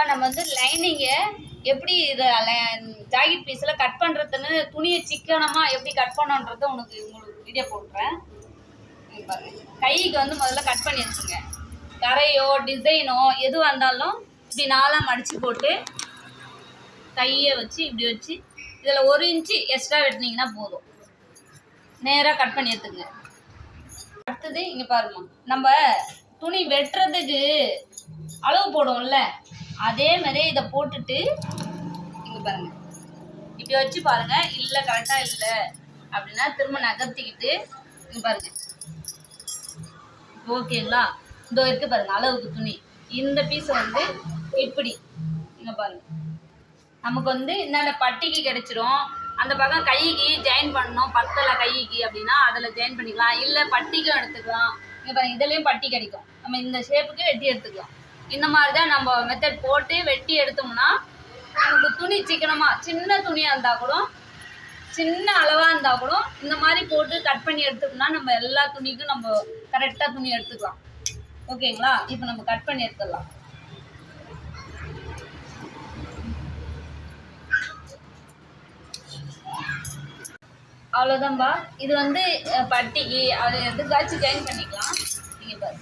இப்போ நம்ம வந்து லைனிங்கை எப்படி இதை ஜாக்கெட் பீஸில் கட் பண்ணுறதுன்னு துணியை சிக்கனமாக எப்படி கட் பண்ணணுன்றது உங்களுக்கு வீடியோ போட்டுறேன். கைக்கு வந்து முதல்ல கட் பண்ணி வச்சுங்க. கரையோ டிசைனோ எதுவாக இருந்தாலும் இப்படி நாளாக மடித்து போட்டு கையை வச்சு இப்படி வச்சு இதில் 1 இன்ச்சு எக்ஸ்ட்ரா வெட்டினீங்கன்னா போதும். நேராக கட் பண்ணி எடுத்துங்க. அடுத்தது இங்கே பாருமா, நம்ம துணி வெட்டுறதுக்கு அளவு போடுவோம்ல, அதே மாதிரி இதை போட்டுட்டு இங்கே பாருங்க இப்படி வச்சு பாருங்க. இல்லை கரெக்டாக இல்லை அப்படின்னா திரும்ப நகர்த்திக்கிட்டு இங்கே பாருங்க. ஓகேங்களா? இதோ இருக்கு பாருங்க அளவுக்கு துணி. இந்த பீஸை வந்து இப்படி இங்கே பாருங்க. நமக்கு வந்து என்னென்ன பட்டிக்கு கிடைச்சிரும். அந்த பக்கம் கைக்கு ஜாயின் பண்ணணும், பத்தலை கைக்கு அப்படின்னா அதில் ஜாயின் பண்ணிக்கலாம். இல்லை பட்டிக்கும் எடுத்துக்கலாம். இங்கே பாருங்க இதுலேயும் பட்டி கிடைக்கும். நம்ம இந்த ஷேப்புக்கு வெட்டி எடுத்துக்கலாம். இந்த மாதிரி தான் நம்ம மெத்தட் போட்டு வெட்டி எடுத்தோம்னா நமக்கு துணி சிக்கனமாக, சின்ன துணியாக இருந்தால் கூட, சின்ன அளவாக இருந்தால் கூட இந்த மாதிரி போட்டு கட் பண்ணி எடுத்துக்கோம்னா நம்ம எல்லா துணிக்கும் நம்ம கரெக்டாக துணி எடுத்துக்கலாம். ஓகேங்களா? இப்போ நம்ம கட் பண்ணி எடுத்துடலாம். அவ்வளோதான்பா. இது வந்து பட்டிக்கு அது எதுக்காச்சும் ஜாயின் பண்ணிக்கலாம். நீங்கள் பாரு,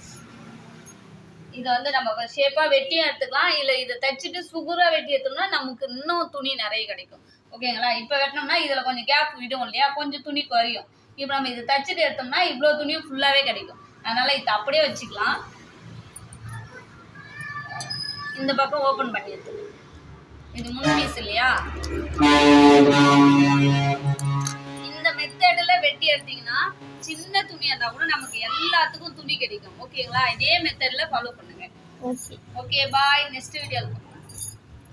இதை வந்து நம்ம ஷேப்பாக வெட்டியும் எடுத்துக்கலாம். இல்லை இதை தைச்சிட்டு சுகுராக வெட்டி எடுத்தோம்னா நமக்கு இன்னும் துணி நிறைய கிடைக்கும். ஓகேங்களா? இப்போ வெட்டினோம்னா இதில் கொஞ்சம் கேப் விடும் இல்லையா, கொஞ்சம் துணி குறையும். இப்போ நம்ம இதை தைச்சிட்டு எடுத்தோம்னா இவ்வளோ துணியும் ஃபுல்லாகவே கிடைக்கும். அதனால் இதை அப்படியே வச்சுக்கலாம். இந்த பக்கம் ஓப்பன் பண்ணி எடுத்துக்கலாம். இது 3 பீஸ் இல்லையா? இந்த மெத்தடில் வெட்டி எடுத்தீங்கன்னா சின்ன துணியாக இருந்தால் கூட நமக்கு எல்லாத்துக்கும் துணி கிடைக்கும். ஓகேங்களா? இதே மெத்தடில் ஃபாலோ பண்ணுங்க. Okay bye. நெக்ஸ்ட் வீடியோவில்